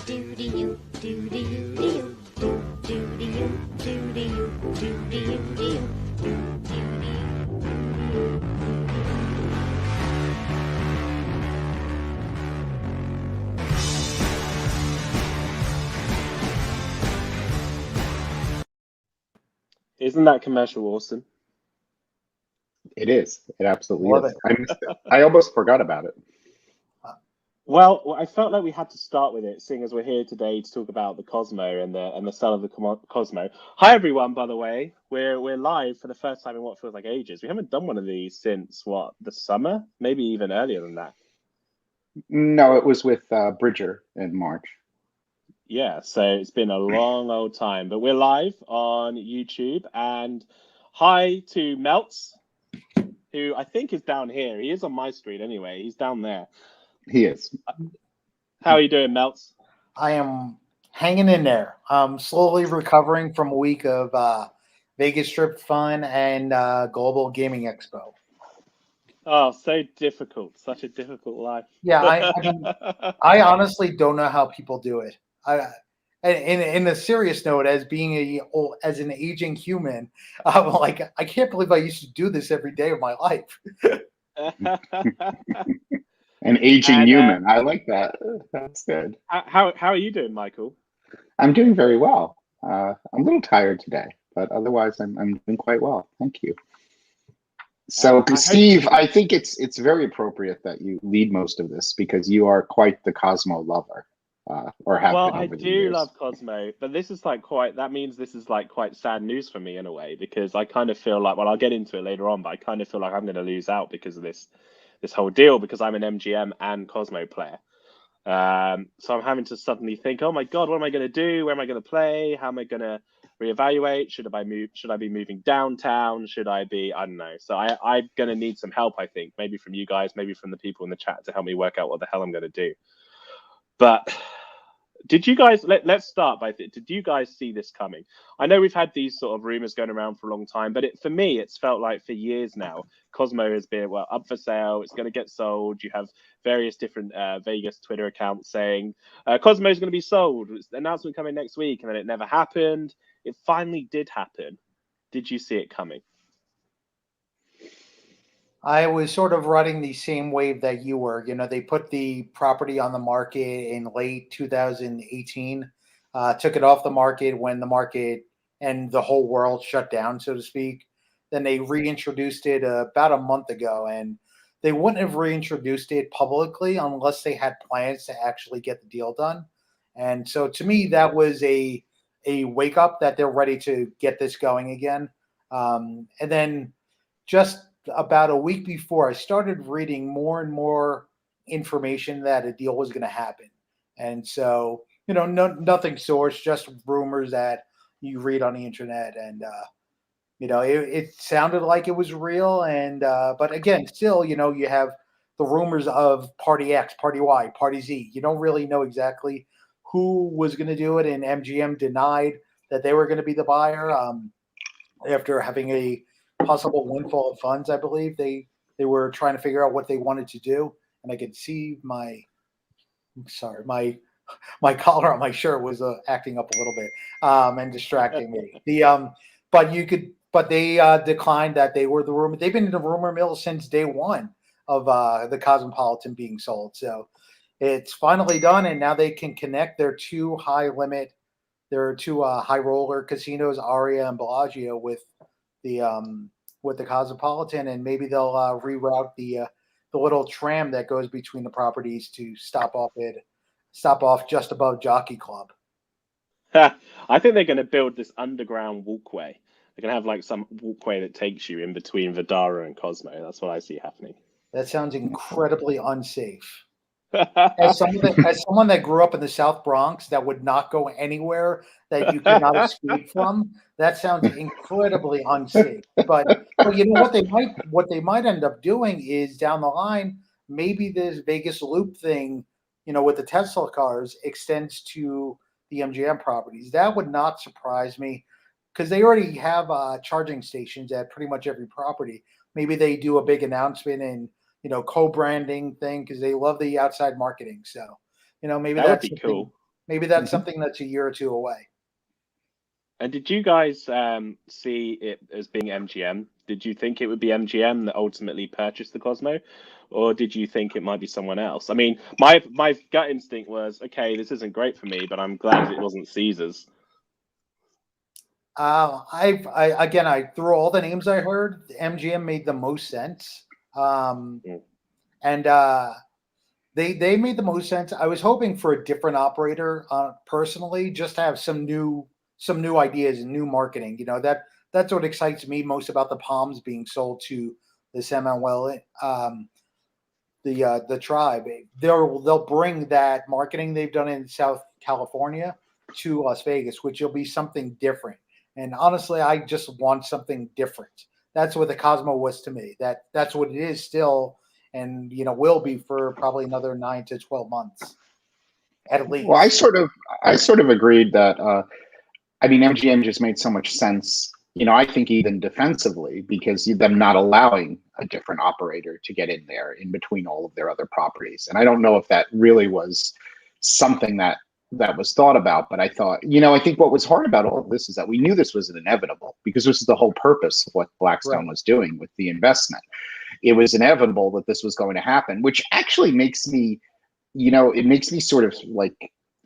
Isn't that commercial awesome? It is. It absolutely Love is. it. I missed it. I almost forgot about it. Well, I felt like we had to start with it, seeing as we're here today to talk about the Cosmo and the sale of the Cosmo. Hi everyone, by the way. We're live for the first time in what feels like ages. We haven't done one of these since the summer, maybe even earlier than that. No, it was with Bridger in March. Yeah, so it's been a long old time, but we're live on YouTube. And hi to Melts, who I think is down here. He is on my screen anyway. He's down there. He is. How are you doing, Melts? I am hanging in there. I'm slowly recovering from a week of Vegas Strip fun and Global Gaming Expo. Oh, so difficult. Such a difficult life. Yeah, I mean, I honestly don't know how people do it. In a serious note, as being as an aging human, I'm like, I can't believe I used to do this every day of my life. An aging human. I like that. That's good. How are you doing, Michael? I'm doing very well. I'm a little tired today, but otherwise I'm doing quite well. Thank you. So, Steve, I think it's very appropriate that you lead most of this because you are quite the Cosmo lover, or have been over the years. I do love Cosmo, but this is like that means this is like quite sad news for me in a way, because I kind of feel like, well, I'll get into it later on, but I kind of feel like I'm going to lose out because of this whole deal, because I'm an MGM and Cosmo player. So I'm having to suddenly think, oh my God, what am I going to do? Where am I going to play? How am I going to reevaluate? Should I be moving downtown? Should I be, I don't know. So I'm going to need some help, I think, maybe from you guys, maybe from the people in the chat to help me work out what the hell I'm going to do. But did you guys, let's start by, did you guys see this coming? I know we've had these sort of rumors going around for a long time, but for me, it's felt like for years now, Cosmo has been, well, up for sale, it's going to get sold. You have various different Vegas Twitter accounts saying, Cosmo is going to be sold. It's the announcement coming next week, and then it never happened. It finally did happen. Did you see it coming? I was sort of riding the same wave that you were. You know, they put the property on the market in late 2018, took it off the market when the market and the whole world shut down, so to speak. Then they reintroduced it about a month ago, and they wouldn't have reintroduced it publicly unless they had plans to actually get the deal done. And so to me, that was a wake up that they're ready to get this going again. And then just about a week before, I started reading more and more information that a deal was going to happen. And so, you know, nothing sourced, just rumors that you read on the internet. And, you know, it sounded like it was real. And, but again, still, you know, you have the rumors of Party X, Party Y, Party Z. You don't really know exactly who was going to do it. And MGM denied that they were going to be the buyer after having a possible windfall of funds. I believe they were trying to figure out what they wanted to do, and I could see my collar on my shirt was acting up a little bit and distracting me. But they declined that they were the rumor. They've been in the rumor mill since day one of the Cosmopolitan being sold. So it's finally done, and now they can connect their two high roller casinos, Aria and Bellagio, with the Cosmopolitan, and maybe they'll reroute the little tram that goes between the properties to stop off just above Jockey Club. I think they're going to build this underground walkway. They're going to have like some walkway that takes you in between Vidara and Cosmo. That's what I see happening. That sounds incredibly unsafe. As someone that grew up in the South Bronx, that would not go anywhere that you could not escape from. That sounds incredibly unsafe. But you know what they might end up doing is down the line, maybe this Vegas Loop thing, you know, with the Tesla cars extends to the MGM properties. That would not surprise me because they already have charging stations at pretty much every property. Maybe they do a big announcement and, co-branding thing because they love the outside marketing. So, maybe that would be cool. maybe that's something that's a year or two away. And did you guys see it as being MGM? Did you think it would be MGM that ultimately purchased the Cosmo, or did you think it might be someone else? I mean, my gut instinct was, okay, this isn't great for me, but I'm glad it wasn't Caesars. I through all the names I heard, MGM made the most sense, and they made the most sense. I was hoping for a different operator, personally, just to have some new ideas and new marketing. You know, that's what excites me most about the Palms being sold to this MLL, the tribe. They'll bring that marketing they've done in South California to Las Vegas, which will be something different. And honestly, I just want something different. That's what the Cosmo was to me. That's what it is still, and will be for probably another 9 to 12 months, at least. Well, I sort of agreed that. I mean, MGM just made so much sense. I think even defensively, because them not allowing a different operator to get in there in between all of their other properties. And I don't know if that really was something that was thought about, but I thought, I think what was hard about all of this is that we knew this was inevitable, because this is the whole purpose of what Blackstone was doing with the investment. It was inevitable that this was going to happen, which actually makes me, it makes me sort of like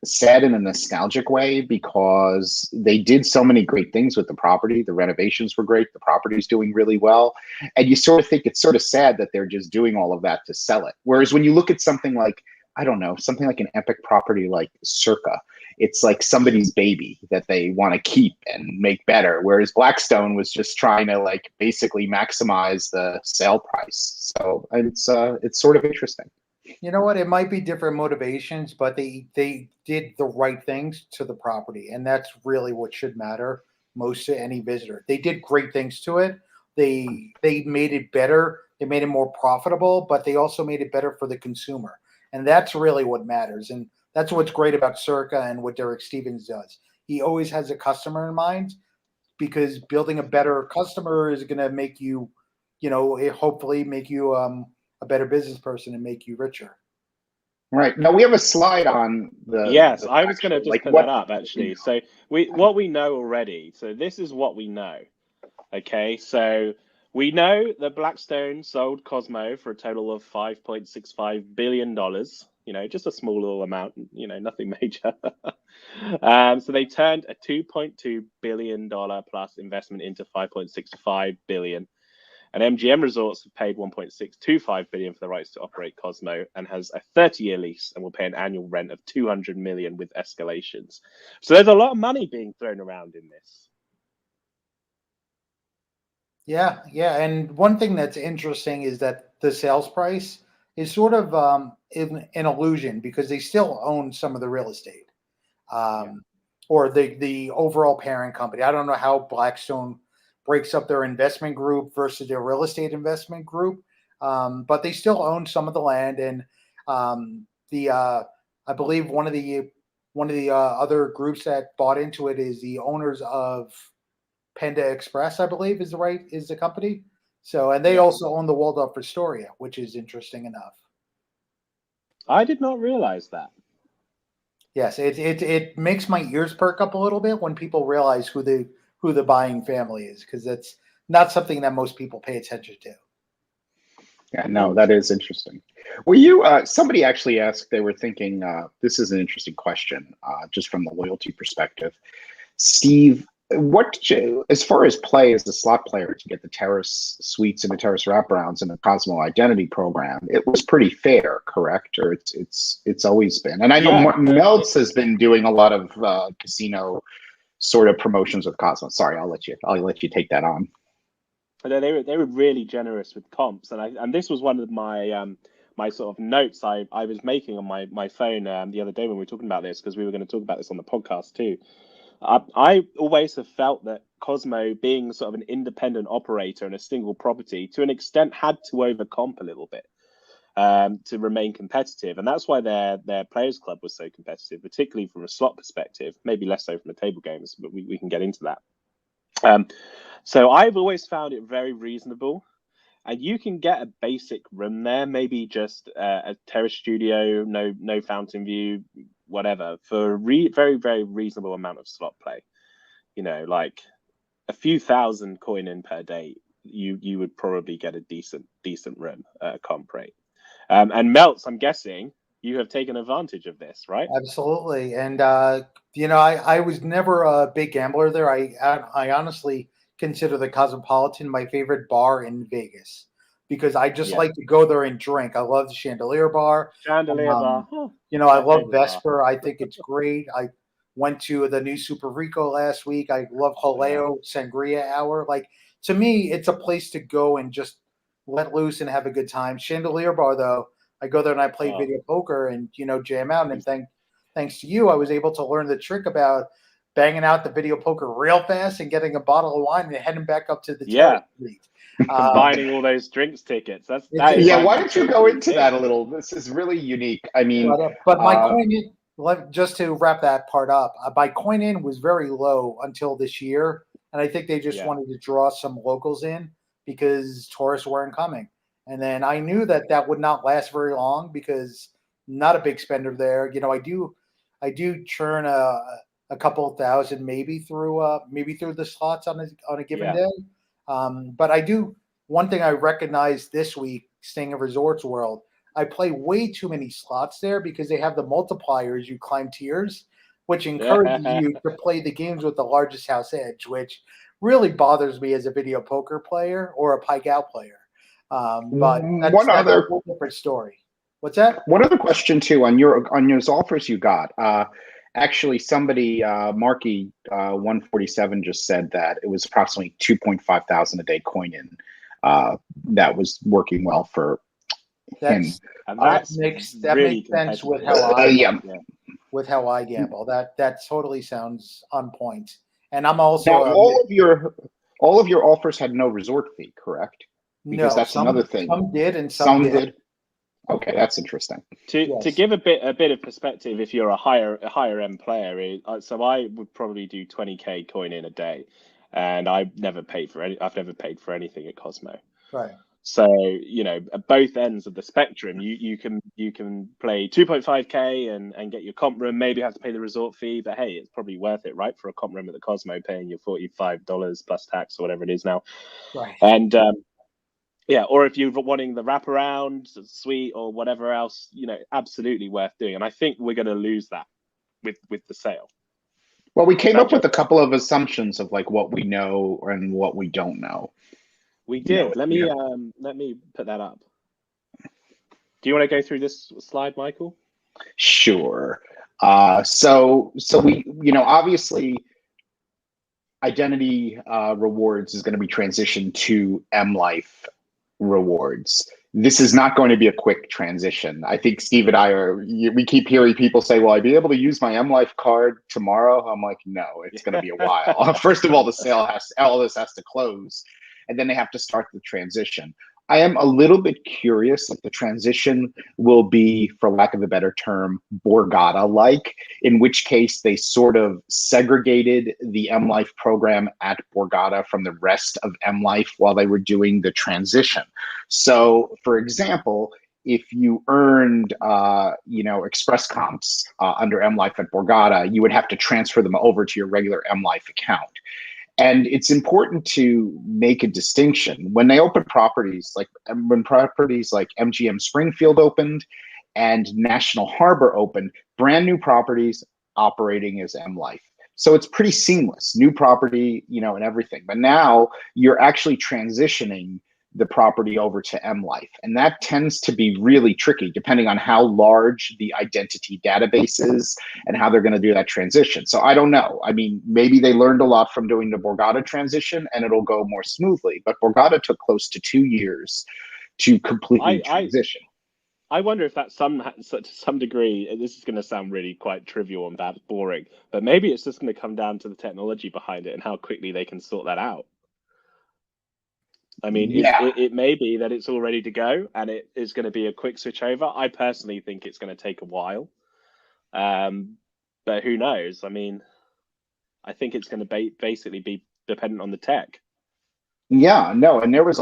sad in a nostalgic way, because they did so many great things with the property. The renovations were great. The property's doing really well. And you sort of think it's sort of sad that they're just doing all of that to sell it. Whereas when you look at something like, I don't know, something like an epic property like Circa, it's like somebody's baby that they want to keep and make better. Whereas Blackstone was just trying to like basically maximize the sale price. So it's sort of interesting. You know what? It might be different motivations, but they did the right things to the property, and that's really what should matter most to any visitor. They did great things to it. They made it better. They made it more profitable, but they also made it better for the consumer, and that's really what matters. And that's what's great about Circa and what Derek Stevens does. He always has a customer in mind, because building a better customer is going to make you, hopefully make you a better business person and make you richer. Right. Now we have a slide on the. Yes, the I was going to just put that up actually. So what we know already. So this is what we know. Okay, so we know that Blackstone sold Cosmo for a total of $5.65 billion. Just a small little amount. Nothing major. So they turned a $2.2 billion plus investment into $5.65 billion. And MGM Resorts have paid $1.625 billion for the rights to operate Cosmo, and has a 30-year lease and will pay an annual rent of $200 million with escalations. So there's a lot of money being thrown around in this. Yeah. And one thing that's interesting is that the sales price is sort of an illusion, because they still own some of the real estate, or the overall parent company. I don't know how Blackstone breaks up their investment group versus their real estate investment group, but they still own some of the land. And I believe one of the other groups that bought into it is the owners of Panda Express, I believe is the company. So, and they also own the Waldorf Astoria, which is interesting enough. I did not realize that. Yes, it makes my ears perk up a little bit when people realize who the buying family is, because that's not something that most people pay attention to. Yeah, no, that is interesting. Were you, somebody actually asked, they were thinking, this is an interesting question, just from the loyalty perspective. Steve, as far as play as a slot player to get the Terrace suites and the Terrace wraparounds and the Cosmo identity program, it was pretty fair, correct? Or it's always been. And I know Meltz has been doing a lot of casino sort of promotions with Cosmo. Sorry, I'll let you take that on. They were really generous with comps, and this was one of my my sort of notes I was making on my phone the other day when we were talking about this, because we were going to talk about this on the podcast too. I always have felt that Cosmo, being sort of an independent operator and a single property, to an extent had to overcomp a little bit to remain competitive, and that's why their players club was so competitive, particularly from a slot perspective. Maybe less so from the table games, but we can get into that. So I've always found it very reasonable, and you can get a basic room there, maybe just a terrace studio, no fountain view, whatever for very, very reasonable amount of slot play. You know, like a few thousand coin in per day, you would probably get a decent room comp rate. And Melts, I'm guessing you have taken advantage of this, right? Absolutely. And you know, I was never a big gambler there. I honestly consider the Cosmopolitan my favorite bar in Vegas because I just like to go there and drink. I love the Chandelier Bar. Chandelier Bar. You know, I love favorite Vesper. I think it's great. I went to the new Super Rico last week. I love Jaleo Sangria Hour. Like, to me, it's a place to go and just let loose and have a good time. Chandelier Bar, though, I go there and I play video poker and, you know, jam out. And thanks to you, I was able to learn the trick about banging out the video poker real fast and getting a bottle of wine and heading back up to the suite. Combining all those drinks tickets. That is yeah. Why don't you go into that a little? This is really unique. I mean, but my coin in, just to wrap that part up, my coin in was very low until this year, and I think they just wanted to draw some locals in because tourists weren't coming. And then I knew that that would not last very long because I'm not a big spender there. You know, I do churn a couple thousand maybe through the slots on a given day. But I do, one thing I recognized this week staying at Resorts World, I play way too many slots there because they have the multipliers. You climb tiers, which encourages you to play the games with the largest house edge, which really bothers me as a video poker player or a pike out player. But that's a whole different story. What's that? One other question too on your offers you got. Actually, somebody, Marky 147, just said that it was approximately 2.5 thousand a day coin in that was working well for him. That makes sense with how I gamble. That totally sounds on point. And I'm also now, all of your offers had no resort fee, correct? Because that's another thing. Some did, and some did. Okay, that's interesting. To give a bit of perspective, if you're a higher end player, so I would probably do 20k coin in a day, and I've never paid for anything at Cosmo. Right. So, you know, at both ends of the spectrum, you can play 2.5k and get your comp room. Maybe have to pay the resort fee, but hey, it's probably worth it, right? For a comp room at the Cosmo, paying your $45 plus tax or whatever it is now. Right. And yeah, or if you're wanting the wraparound suite or whatever else, you know, absolutely worth doing. And I think we're going to lose that with the sale. Well, we came up with a couple of assumptions of like what we know and what we don't know. We did. Let me put that up. Do you want to go through this slide, Michael? Sure. So we, you know, obviously identity rewards is going to be transitioned to M-Life rewards. This is not going to be a quick transition. I think Steve and I we keep hearing people say, well, I'd be able to use my M-Life card tomorrow. I'm like, no, it's going to be a while. First of all, all this has to close, and then they have to start the transition. I am a little bit curious if the transition will be, for lack of a better term, Borgata-like, in which case they sort of segregated the M-Life program at Borgata from the rest of M-Life while they were doing the transition. So, for example, if you earned, express comps under M-Life at Borgata, you would have to transfer them over to your regular M-Life account. And it's important to make a distinction. When they open properties, like when properties like MGM Springfield opened and National Harbor opened, brand new properties operating as M-Life. So it's pretty seamless, new property, you know, and everything. But now you're actually transitioning the property over to M-Life. And that tends to be really tricky depending on how large the identity database is and how they're going to do that transition. So I don't know. I mean, maybe they learned a lot from doing the Borgata transition and it'll go more smoothly. But Borgata took close to 2 years to completely transition. I wonder if that's to some degree, this is going to sound really quite trivial and bad, boring, but maybe it's just going to come down to the technology behind it and how quickly they can sort that out. I mean, it may be that it's all ready to go and it is going to be a quick switch over. I personally think it's going to take a while, but who knows? I mean, I think it's going to basically be dependent on the tech. Yeah, no, and there were a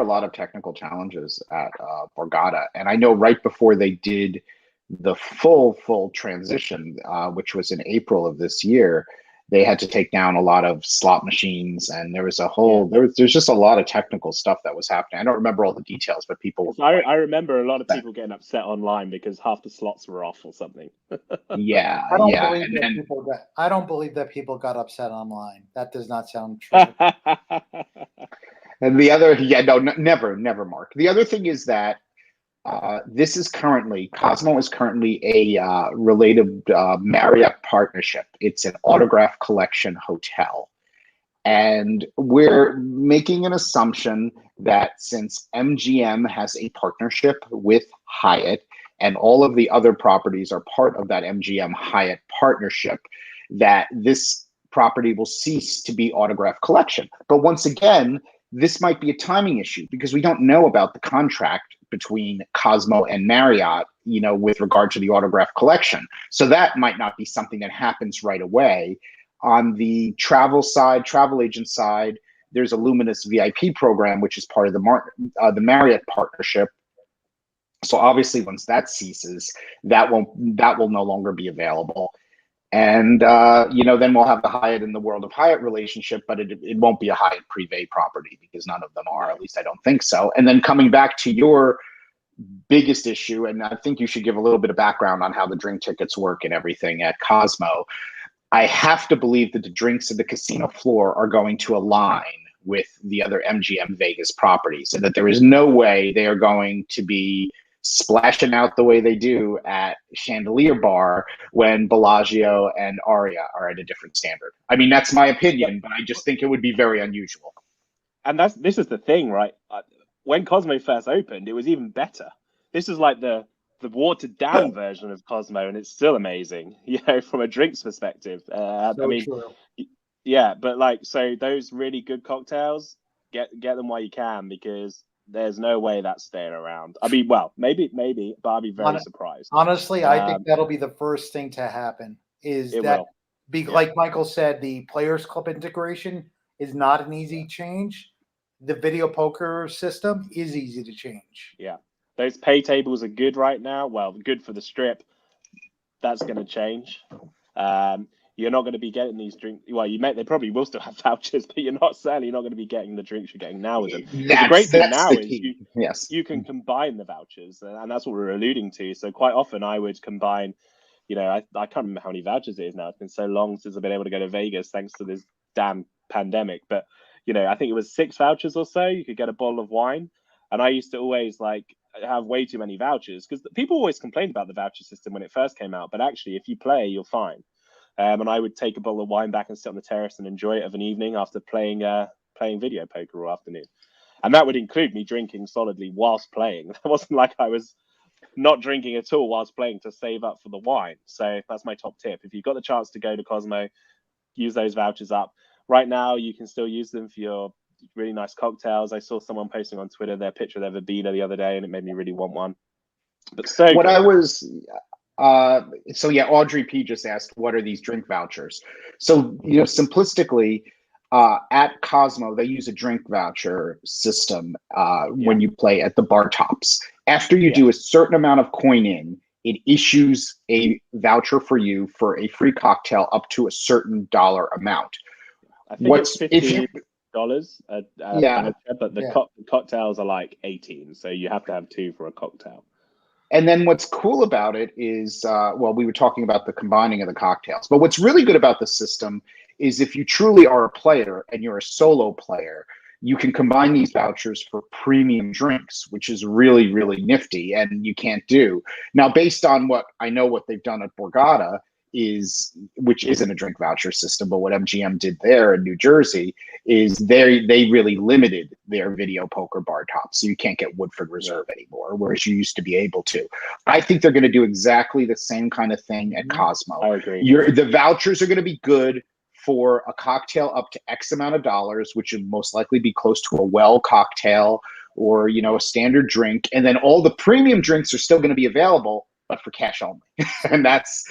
lot of technical challenges at Borgata, and I know right before they did the full transition, which was in April of this year, they had to take down a lot of slot machines, and there was a whole there's just a lot of technical stuff that was happening. I don't remember all the details, but people. I remember a lot of people getting upset online because half the slots were off or something. Yeah, I don't yeah. believe that people got. I don't believe that people got upset online. That does not sound true. And the other, never, Mark. The other thing is that this is currently, Cosmo is currently a related Marriott partnership. It's an autograph collection hotel. And we're making an assumption that since MGM has a partnership with Hyatt and all of the other properties are part of that MGM Hyatt partnership, that this property will cease to be autograph collection. But once again, this might be a timing issue because we don't know about the contract between Cosmo and Marriott, with regard to the autograph collection. So that might not be something that happens right away. On the travel agent side, there's a Luminous VIP program, which is part of the Marriott partnership. So obviously, once that ceases, that will no longer be available. And then we'll have the Hyatt and the World of Hyatt relationship, but it won't be a Hyatt Privé property because none of them are. At least I don't think so. And then coming back to your biggest issue, and I think you should give a little bit of background on how the drink tickets work and everything at Cosmo. I have to believe that the drinks at the casino floor are going to align with the other MGM Vegas properties, and that there is no way they are going to be splashing out the way they do at Chandelier Bar when Bellagio and Aria are at a different standard. I mean, that's my opinion, but I just think it would be very unusual. And this is the thing, right? When Cosmo first opened, it was even better. This is like the watered down version of Cosmo, and it's still amazing, from a drinks perspective. True. Yeah, but so those really good cocktails, get them while you can, because there's no way that's staying around. I mean, well, maybe, but I'll be very surprised. Honestly, I think that'll be the first thing to happen. Like Michael said, the Players Club integration is not an easy change. The video poker system is easy to change. Yeah. Those pay tables are good right now. Well, good for the strip. That's going to change. You're not going to be getting these drinks. Well, they probably will still have vouchers, but you're not going to be getting the drinks you're getting now with them. The great thing now is you can combine the vouchers, and that's what we're alluding to. So quite often I would combine, I can't remember how many vouchers it is now. It's been so long since I've been able to go to Vegas thanks to this damn pandemic. But, I think it was 6 vouchers or so. You could get a bottle of wine. And I used to always have way too many vouchers because people always complained about the voucher system when it first came out. But actually, if you play, you're fine. And I would take a bottle of wine back and sit on the terrace and enjoy it of an evening after playing video poker all afternoon. And that would include me drinking solidly whilst playing. It wasn't like I was not drinking at all whilst playing to save up for the wine. So that's my top tip. If you've got the chance to go to Cosmo, use those vouchers up. Right now, you can still use them for your really nice cocktails. I saw someone posting on Twitter their picture of their Verbena the other day, and it made me really want one. But Audrey P just asked, what are these drink vouchers? So, simplistically, at Cosmo, they use a drink voucher system when you play at the bar tops. After you do a certain amount of coin in, it issues a voucher for you for a free cocktail up to a certain dollar amount. I think it's $50, but the cocktails are like 18, so you have to have 2 for a cocktail. And then what's cool about it is, we were talking about the combining of the cocktails, but what's really good about the system is if you truly are a player and you're a solo player, you can combine these vouchers for premium drinks, which is really, really nifty and you can't do. Now, based on what they've done at Borgata, which isn't a drink voucher system, but what MGM did there in New Jersey is they really limited their video poker bar tops. So you can't get Woodford Reserve anymore, whereas you used to be able to. I think they're going to do exactly the same kind of thing at Cosmo. I agree. The vouchers are going to be good for a cocktail up to X amount of dollars, which would most likely be close to a well cocktail or, a standard drink. And then all the premium drinks are still going to be available, but for cash only. And that's,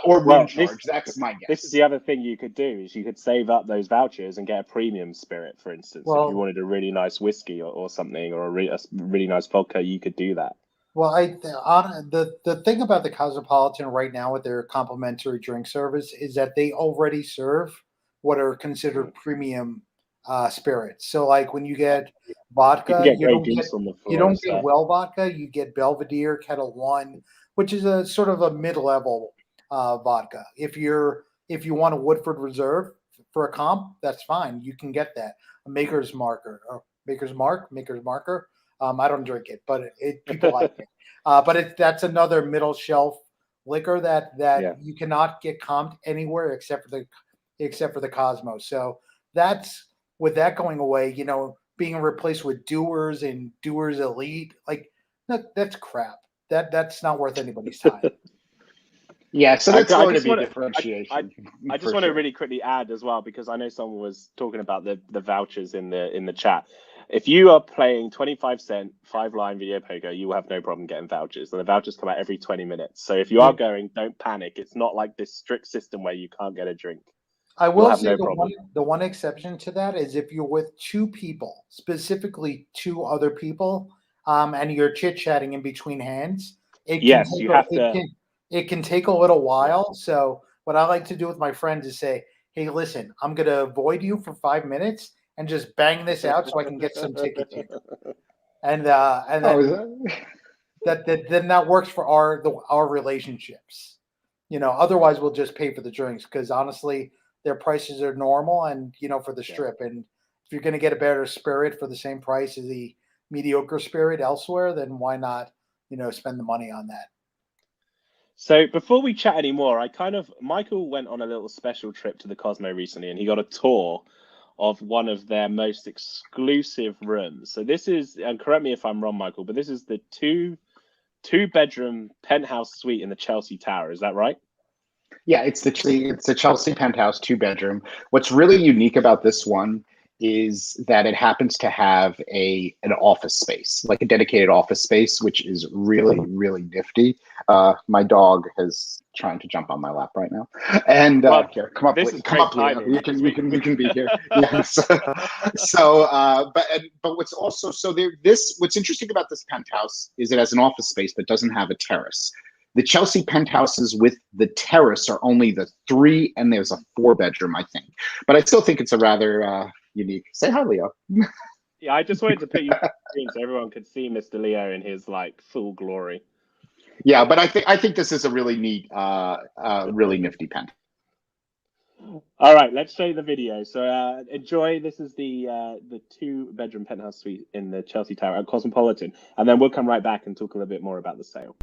or room charge. That's my guess. This is the other thing you could do is you could save up those vouchers and get a premium spirit, for instance. If you wanted a really nice whiskey or something, or a really nice vodka, you could do that. Well, the thing about the Cosmopolitan right now with their complimentary drink service is that they already serve what are considered premium spirits. So, like when you get You can vodka, get Grey Goose on the you floor and don't get stuff. well vodka. You get Belvedere, Kettle One, which is a sort of a mid level vodka. If you want a Woodford Reserve for a comp, that's fine. You can get that. A Maker's Marker or Maker's Marker. I don't drink it, but people like it. But that's another middle shelf liquor that Yeah. you cannot get comped anywhere except for the Cosmo. So that's with that going away, being replaced with Doers and Doers Elite, like that's crap. That's not worth anybody's time. Yeah, so I, that's I going to just be a want to I differentiation I just for want to sure. really quickly add as well, because I know someone was talking about the vouchers in the chat. If you are playing 25 cent 5-line video poker, you will have no problem getting vouchers, and the vouchers come out every 20 minutes. So if you are going, don't panic. It's not like this strict system where you can't get a drink. I You'll will have say no problem. the one exception to that is if you're with two people, specifically two other people, and you're chit chatting in between hands, Yes, you have to. it can take a little Yeah. while. So what I like to do with my friends is say, "Hey, listen, I'm gonna avoid you for 5 minutes and just bang this out so I can get some tickets here." And Oh, is then that? then that works for our relationships. Otherwise we'll just pay for the drinks because honestly, their prices are normal and for the Yeah. strip. And if you're going to get a better spirit for the same price as the mediocre spirit elsewhere, then why not spend the money on that? So before we chat anymore, Michael went on a little special trip to the Cosmo recently, and he got a tour of one of their most exclusive rooms. So this is, and correct me if I'm wrong, Michael, but this is the two-bedroom penthouse suite in the Chelsea Tower. Is that right? Yeah, it's the Chelsea penthouse 2 bedroom. What's really unique about this one is that it happens to have an office space, like a dedicated office space, which is really, really nifty. My dog is trying to jump on my lap right now, and Well, here, come up, this is come great up, Leo. timing because You can be here. Yes. But what's also what's interesting about this penthouse is it has an office space but doesn't have a terrace. The Chelsea penthouses with the terrace are only the 3, and there's a 4 bedroom, I think. But I still think it's a rather unique. Say hi, Leo. Yeah, I just wanted to put you on screen so everyone could see Mr. Leo in his like full glory. Yeah, but I think this is a really neat, really nifty pen. All right, let's show you the video. So enjoy. This is the 2-bedroom penthouse suite in the Chelsea Tower at Cosmopolitan, and then we'll come right back and talk a little bit more about the sale.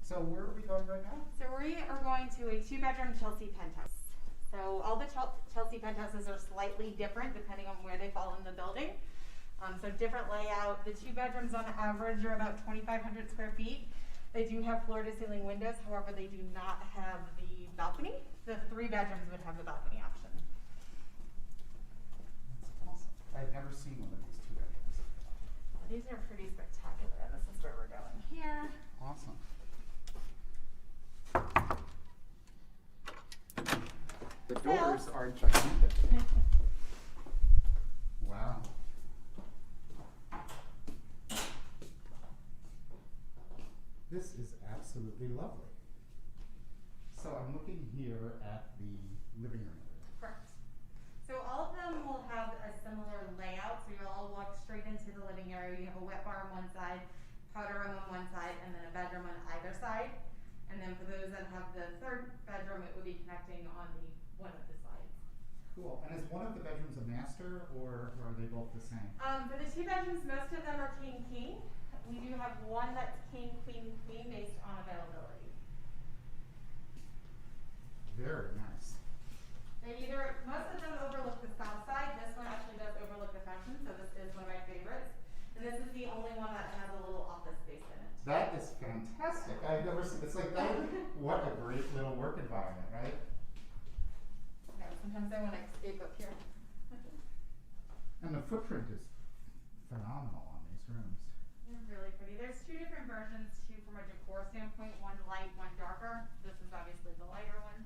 So where are we going right now? So we are going to a 2-bedroom Chelsea penthouse. So all the Chelsea penthouses are slightly different depending on where they fall in the building. So different layout. The 2 bedrooms on average are about 2,500 square feet. They do have floor to ceiling windows, however they do not have the balcony. The 3 bedrooms would have the balcony option. That's awesome. I've never seen one of these 2 bedrooms. These are pretty spectacular, and this is where we're going here. Awesome. The doors are gigantic. Wow. This is absolutely lovely. So I'm looking here at the living room area. Correct. So all of them will have a similar layout. So you'll all walk straight into the living area. You have a wet bar on one side, powder room on one side, and then a bedroom on either side. And then for those that have the 3rd bedroom, it would be connecting on one of the sides. Cool. And is one of the bedrooms a master, or are they both the same? For the 2 bedrooms, most of them are king. We do have one that's king, queen based on availability. Very nice. Most of them overlook the south side. This one actually does overlook the fountain, so this is one of my favorites. And this is the only one that has a little office space in it. That is fantastic. I've never seen. It's like that. What a great little work environment, right? Yeah, sometimes I want to escape up here. And the footprint is phenomenal on these rooms. They're really pretty. There's 2 different versions too from a decor standpoint. One light, one darker. This is obviously the lighter one.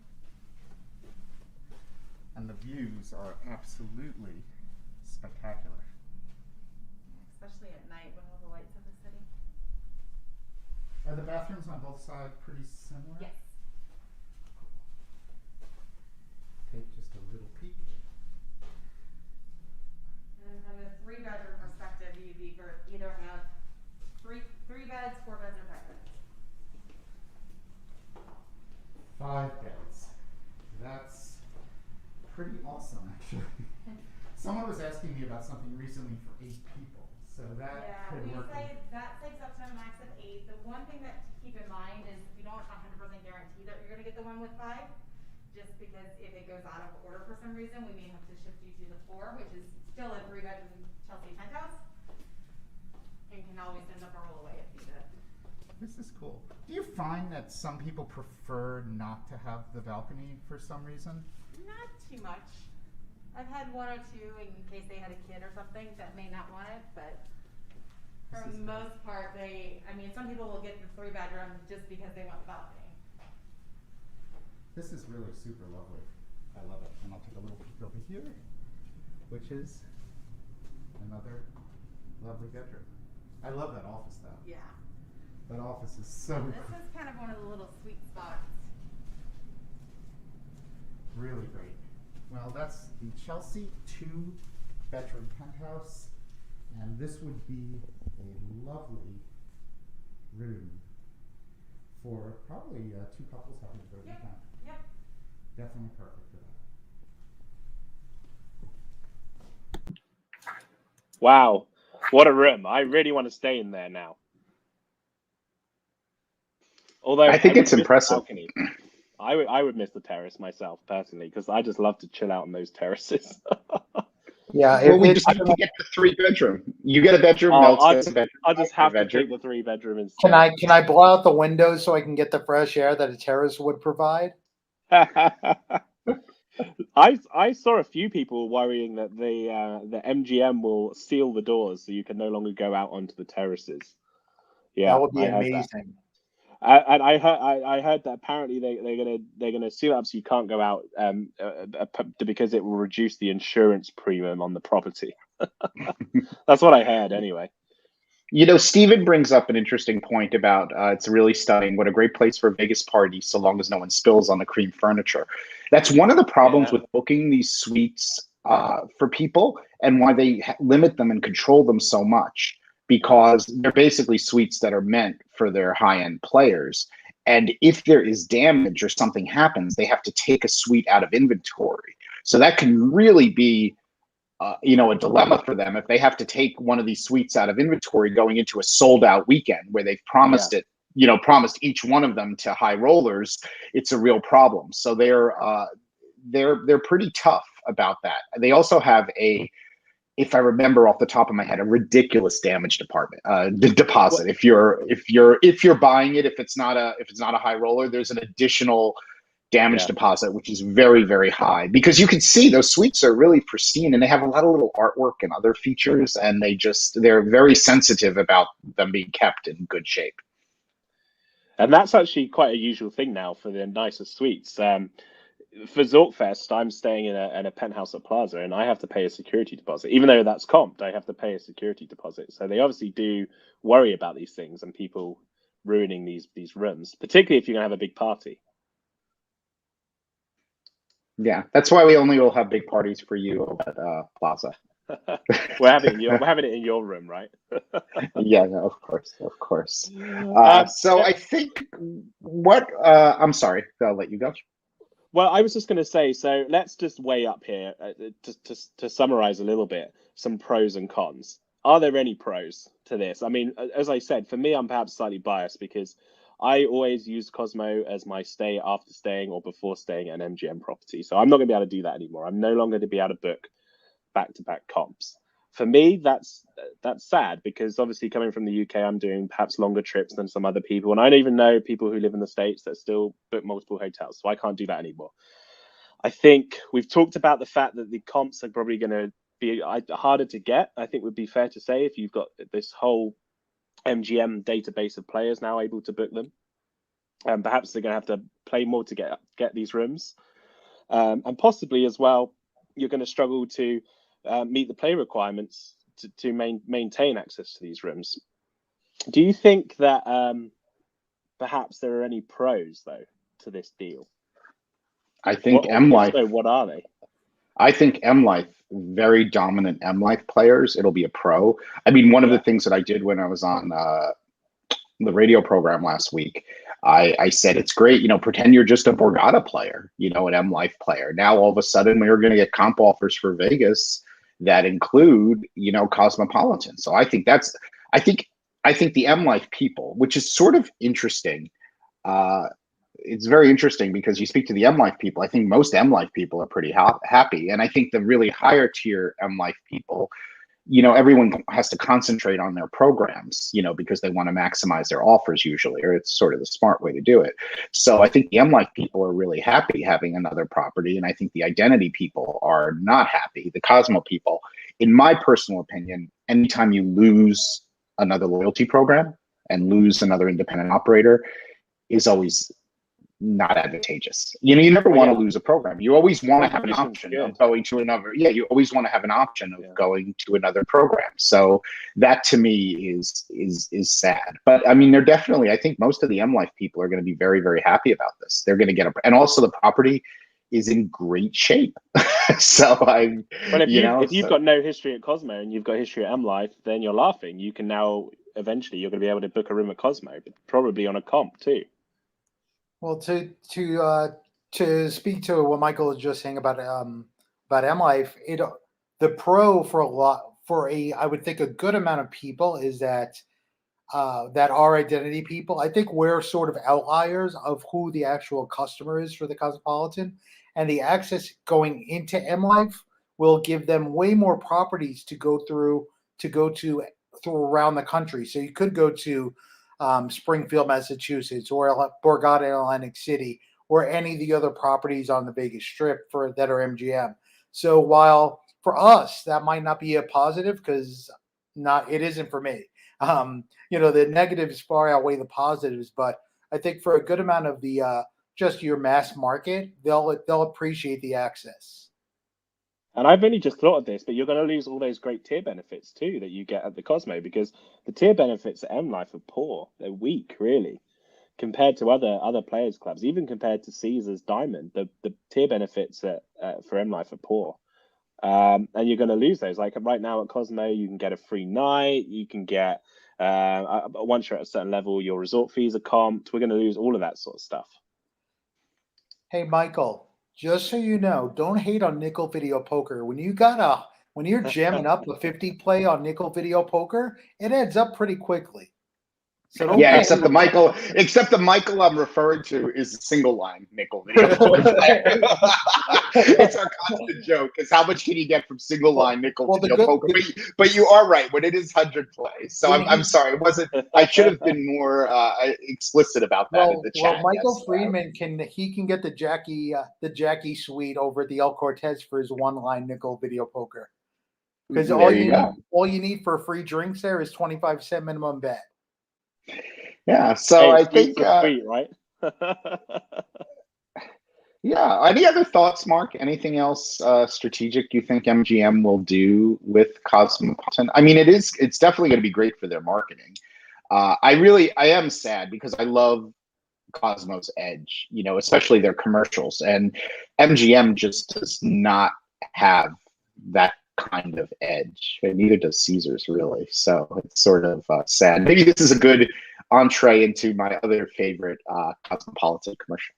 And the views are absolutely spectacular. especially at night with all the lights of the city. Are the bathrooms on both sides pretty similar? Yes. Take just a little peek. And then from a 3-bedroom perspective, you'd either have three beds, 4 beds, or 5 beds. 5 beds. That's pretty awesome, actually. Someone was asking me about something recently for 8 people, so that could work. Yeah, that takes up to a max of 8. The one thing that to keep in mind is we don't 100% guarantee that you're going to get the one with 5, just because if it goes out of order for some reason, we may have to shift you to the 4, which is still a 3-bedroom Chelsea penthouse, and can always send the roll away if needed. This is cool. Do you find that some people prefer not to have the balcony for some reason? Not too much. I've had 1 or 2 in case they had a kid or something that may not want it, but for the most part, some people will get the 3-bedroom just because they want the balcony. This is really super lovely. I love it. And I'll take a little peek over here, which is another lovely bedroom. I love that office though. Yeah. That office is so This is kind of one of the little sweet spots. really great. Well, that's the Chelsea 2-bedroom penthouse, and this would be a lovely room for probably 2 couples having a great weekend. Yep. Definitely perfect for that. Wow, what a room! I really want to stay in there now. Although I think would it's miss the impressive. balcony. I would miss the terrace myself personally because I just love to chill out on those terraces. Yeah, Well, we just have to get the 3-bedroom. You get a bedroom, Melts gets a bedroom. I'll just have to bedroom. take the 3-bedroom instead. can I blow out the windows so I can get the fresh air that a terrace would provide? I saw a few people worrying that the MGM will seal the doors so you can no longer go out onto the terraces. Yeah, That would be I heard that. amazing. And I heard that apparently they're gonna seal up so you can't go out because it will reduce the insurance premium on the property. That's what I heard anyway. You know, Steven brings up an interesting point about it's really stunning. What a great place for a Vegas party, so long as no one spills on the cream furniture. That's one of the problems with booking these suites for people, and why they limit them and control them so much, because they're basically suites that are meant for their high-end players. And if there is damage or something happens, they have to take a suite out of inventory. So that can really be a dilemma for them if they have to take one of these suites out of inventory going into a sold out weekend where they've promised promised each one of them to high rollers. It's a real problem. So they're pretty tough about that. They also have if I remember off the top of my head, a ridiculous damage deposit. If you're buying it, if it's not a high roller, there's an additional damage deposit, which is very, very high, because you can see those suites are really pristine and they have a lot of little artwork and other features, and they're very sensitive about them being kept in good shape. And that's actually quite a usual thing now for the nicer suites. For ZorkFest, I'm staying in a penthouse at Plaza, and I have to pay a security deposit. Even though that's comped, I have to pay a security deposit. So they obviously do worry about these things and people ruining these rooms, particularly if you're going to have a big party. Yeah, that's why we only will have big parties for you at Plaza. we're having it in your room, right? Yeah, no, of course. So I think I'm sorry, I'll let you go. Well, I was just going to say, so let's just weigh up here to summarize a little bit some pros and cons. Are there any pros to this? I mean, as I said, for me, I'm perhaps slightly biased because I always use Cosmo as my stay after staying or before staying at an MGM property. So I'm not going to be able to do that anymore. I'm no longer going to be able to book back-to-back comps. For me, that's sad because obviously coming from the UK, I'm doing perhaps longer trips than some other people. And I don't even know people who live in the States that still book multiple hotels. So I can't do that anymore. I think we've talked about the fact that the comps are probably going to be harder to get. I think would be fair to say if you've got this whole MGM database of players now able to book them. And perhaps they're going to have to play more to get these rooms. And possibly as well, you're going to struggle to meet the play requirements to maintain access to these rooms. Do you think that perhaps there are any pros though to this deal? I think M Life. So what are they? I think M Life, very dominant M Life players. It'll be a pro. I mean, one of the things that I did when I was on the radio program last week, I said, it's great, you know, pretend you're just a Borgata player, you know, an M Life player. Now, all of a sudden, we're going to get comp offers for Vegas that include, you know, Cosmopolitan. So I think I think the M Life people, which is sort of interesting. It's very interesting because you speak to the M Life people. I think most M Life people are pretty happy. And I think the really higher tier M Life people, you know, everyone has to concentrate on their programs, you know, because they want to maximize their offers usually, or it's sort of the smart way to do it. So I think the M Life people are really happy having another property. And I think the identity people are not happy. The Cosmo people, in my personal opinion, anytime you lose another loyalty program and lose another independent operator is always not advantageous. You know, you never want to lose a program. You always want to have an option of going to another. Yeah, you always want to have an option of going to another program. So that to me is sad. But I mean, they're definitely. I think most of the M Life people are going to be very, very happy about this. They're going to get and also the property is in great shape. So I'm. But if you've got no history at Cosmo and you've got history at M Life, then you're laughing. You can now eventually you're going to be able to book a room at Cosmo, but probably on a comp too. Well, to speak to what Michael was just saying about M Life, the pro for I would think a good amount of people is that that are identity people. I think we're sort of outliers of who the actual customer is for the Cosmopolitan, and the access going into M Life will give them way more properties to go to around the country. So you could go to Springfield, Massachusetts, or Borgata in Atlantic City, or any of the other properties on the Vegas Strip that are MGM. So while for us that might not be a positive, because it isn't for me. You know, the negatives far outweigh the positives, but I think for a good amount of the just your mass market, they'll appreciate the access. And I've only just thought of this, but you're going to lose all those great tier benefits too that you get at the Cosmo, because the tier benefits at M Life are poor. They're weak, really, compared to other players' clubs. Even compared to Caesars Diamond, the tier benefits for M Life are poor. And you're going to lose those. Like right now at Cosmo, you can get a free night. You can get once you're at a certain level, your resort fees are comped. We're going to lose all of that sort of stuff. Hey, Michael. Just so you know, don't hate on nickel video poker. When you're jamming up a 50 play on nickel video poker, it adds up pretty quickly. So don't except the Michael I'm referring to is a single line nickel video poker player. It's our constant joke. Is how much can you get from single line nickel video poker? But you are right when it is 100 plays. So I'm sorry, it wasn't. I should have been more explicit about that in the chat. Well, Michael Friedman can get the Jackie suite over at the El Cortez for his one line nickel video poker. Because all you need for free drinks there is 25-cent minimum bet. Yeah, so I think sweet, right? Yeah. Any other thoughts, Mark? Anything else strategic you think MGM will do with Cosmopolitan? I mean, it's definitely going to be great for their marketing. I am sad because I love Cosmo's edge, you know, especially their commercials, and MGM just does not have that kind of edge, and neither does Caesars really. So it's sort of sad. Maybe this is a good entree into my other favorite Cosmopolitan commercial.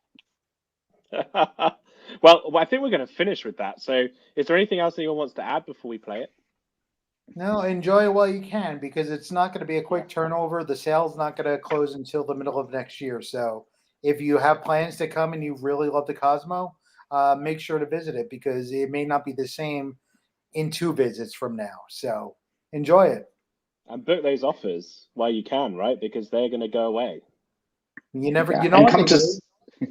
Well, I think we're going to finish with that. So is there anything else anyone wants to add before we play it? No, enjoy it while you can, because it's not going to be a quick turnover. The sale's not going to close until the middle of next year. So if you have plans to come and you really love the Cosmo, make sure to visit it, because it may not be the same in 2 visits from now. So enjoy it. And book those offers while you can, right? Because they're going to go away. You never, you know what?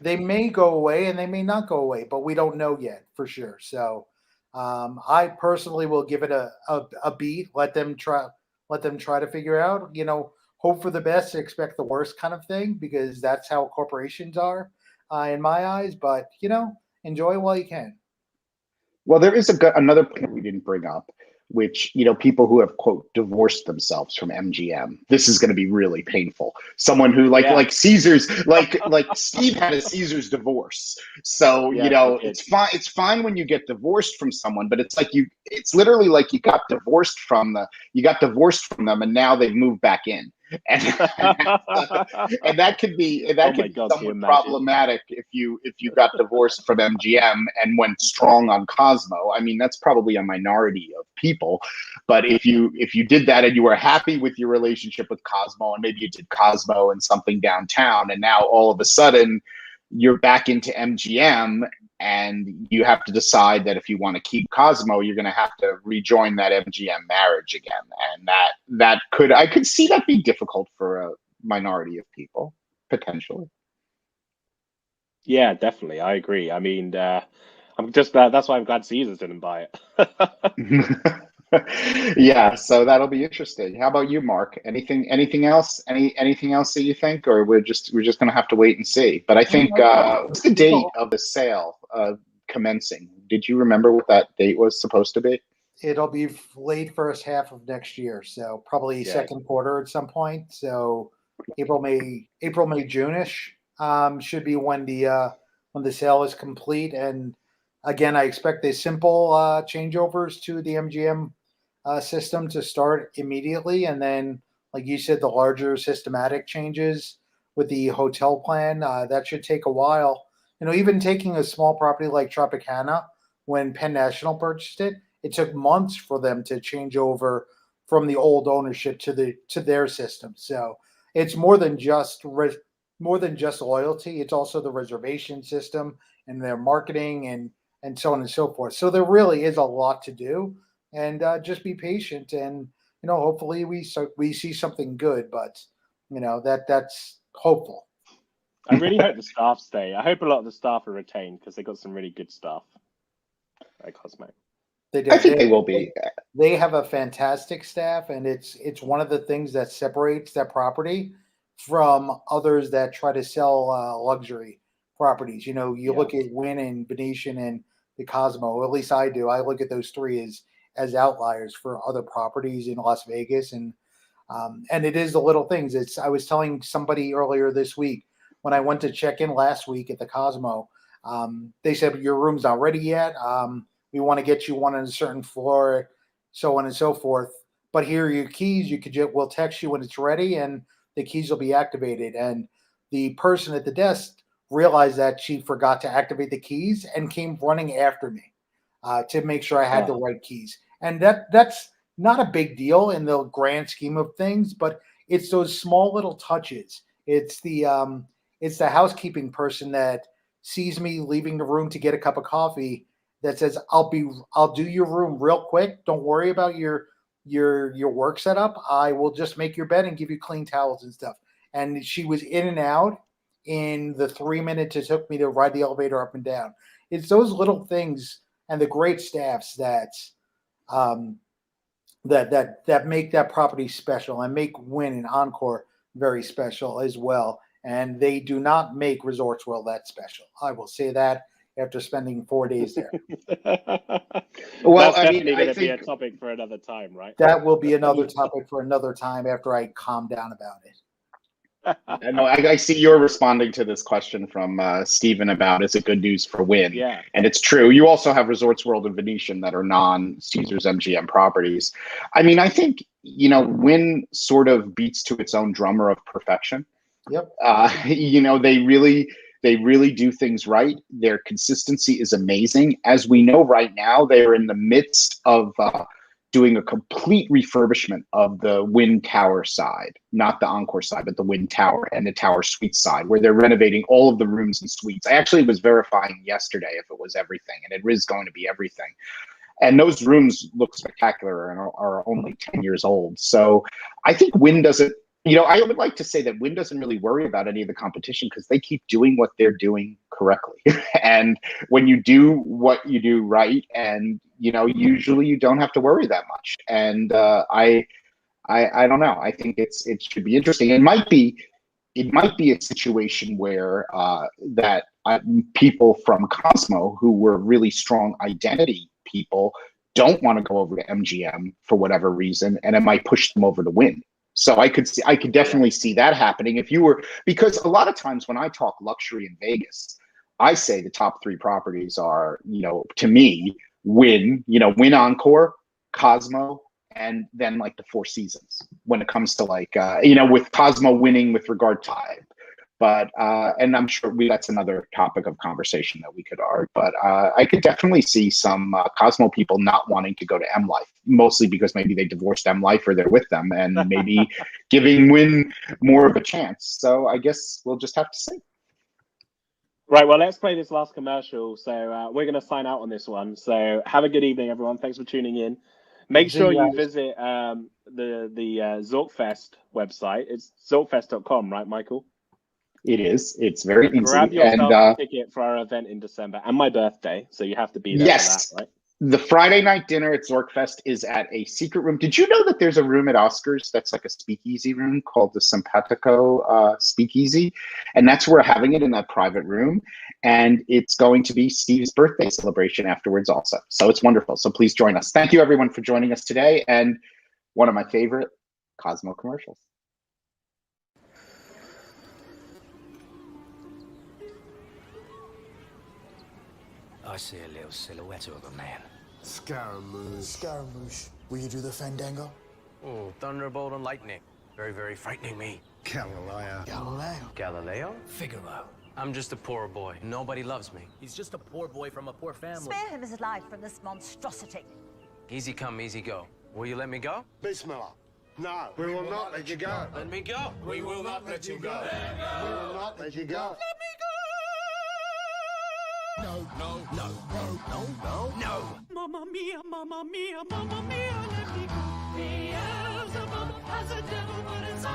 They may go away and they may not go away, but we don't know yet for sure. So I personally will give it a beat. Let them try to figure out, you know, hope for the best, expect the worst kind of thing, because that's how corporations are in my eyes. But, you know, enjoy while you can. Well, there is another point we didn't bring up. which, you know, people who have, quote, divorced themselves from MGM. This is going to be really painful. Someone who like Caesars, like Steve had a Caesars divorce. So, you know, it's fine. It's fine when you get divorced from someone, but it's like it's literally like you got divorced from them and now they've moved back in. And that could be somewhat problematic if you got divorced from MGM and went strong on Cosmo. I mean, that's probably a minority of people, but if you did that and you were happy with your relationship with Cosmo, and maybe you did Cosmo and something downtown, and now all of a sudden you're back into MGM, and you have to decide that if you want to keep Cosmo, you're going to have to rejoin that MGM marriage again. And I could see that be difficult for a minority of people, potentially. Yeah, definitely. I agree. I mean, I'm just that's why I'm glad Caesars didn't buy it. Yeah, so that'll be interesting. How about you, Mark? Anything else? Anything else that you think, or we're just going to have to wait and see? But I think what's the date of the sale commencing? Did you remember what that date was supposed to be? It'll be late first half of next year, so probably second quarter at some point. So April, May, June-ish should be when the sale is complete. And again, I expect the simple changeovers to the MGM system to start immediately, and then, like you said, the larger systematic changes with the hotel plan that should take a while. You know, even taking a small property like Tropicana, when Penn National purchased it, it took months for them to change over from the old ownership to their system. So it's more than just loyalty. It's also the reservation system and their marketing and so on and so forth. So there really is a lot to do. And just be patient, and you know, hopefully we see something good. But you know, that's hopeful. I really hope the staff stay. I hope a lot of the staff are retained because they got some really good staff at Cosmo. I think they will be. They have a fantastic staff, and it's one of the things that separates that property from others that try to sell luxury properties. You know, you look at Wynn and Venetian and the Cosmo. At least I do. I look at those three as outliers for other properties in Las Vegas, and it is the little things. I was telling somebody earlier this week when I went to check in last week at the Cosmo. They said your room's not ready yet. We want to get you one on a certain floor, so on and so forth. But here are your keys. We'll text you when it's ready, and the keys will be activated. And the person at the desk realized that she forgot to activate the keys and came running after me to make sure I had the right keys. And that's not a big deal in the grand scheme of things, but it's those small little touches. It's the housekeeping person that sees me leaving the room to get a cup of coffee that says, I'll do your room real quick. Don't worry about your work setup. I will just make your bed and give you clean towels and stuff. And she was in and out in the 3 minutes it took me to ride the elevator up and down. It's those little things and the great staffs that make that property special and make Wynn and Encore very special as well. And they do not make Resorts World that special. I will say that after spending 4 days there. Well, that's definitely going to be a topic for another time, right? That will be another topic for another time after I calm down about it. I see you're responding to this question from Stephen about is it good news for Wynn? Yeah. And it's true. You also have Resorts World and Venetian that are non-Caesars MGM properties. I mean, I think, you know, Wynn sort of beats to its own drummer of perfection. Yep. You know, they really do things right. Their consistency is amazing. As we know right now, they are in the midst of doing a complete refurbishment of the Wynn Tower side, not the Encore side, but the Wynn Tower and the Tower Suite side, where they're renovating all of the rooms and suites. I actually was verifying yesterday if it was everything, and it is going to be everything. And those rooms look spectacular and are only 10 years old. So I think Wynn doesn't, you know, I would like to say that Wynn doesn't really worry about any of the competition because they keep doing what they're doing correctly. And when you do what you do right, and you know, usually you don't have to worry that much. And I don't know. I think it should be interesting. It might be a situation where people from Cosmo who were really strong identity people don't want to go over to MGM for whatever reason, and it might push them over to Wynn. So I could definitely see that happening if you were, because a lot of times when I talk luxury in Vegas, I say the top 3 properties are, to me, Wynn, Wynn Encore, Cosmo, and then like the Four Seasons when it comes to like, with Cosmo winning with regard to time. But, and I'm sure that's another topic of conversation that we could argue, but I could definitely see some Cosmo people not wanting to go to M Life, mostly because maybe they divorced M Life or they're with them, and maybe giving Wynn more of a chance. So I guess we'll just have to see. Right, well, let's play this last commercial. So we're going to sign out on this one. So have a good evening, everyone. Thanks for tuning in. Make sure you visit the ZorkFest website. It's ZorkFest.com, right, Michael? It is. It's very easy. Grab yourself a ticket for our event in December and my birthday, so you have to be there for that, right? The Friday night dinner at ZorkFest is at a secret room. Did you know that there's a room at Oscars that's like a speakeasy room called the Simpatico Speakeasy? And that's where we're having it, in that private room. And it's going to be Steve's birthday celebration afterwards also. So it's wonderful. So please join us. Thank you, everyone, for joining us today. And one of my favorite Cosmo commercials. I see a little silhouette of a man. Scaramouche. Scaramouche. Will you do the fandango? Oh, thunderbolt and lightning. Very, very frightening me. Galileo. Galileo. Galileo? Figaro. I'm just a poor boy. Nobody loves me. He's just a poor boy from a poor family. Spare him his life from this monstrosity. Easy come, easy go. Will you let me go? Bismillah. No, we will not let you go. Let me go. We will not let you go. We will not let you go. Let me go! No, no, no, no, no, no, no. Mamma mia, mamma mia, mamma mia, let me go. Beelzebub has a devil, but it's all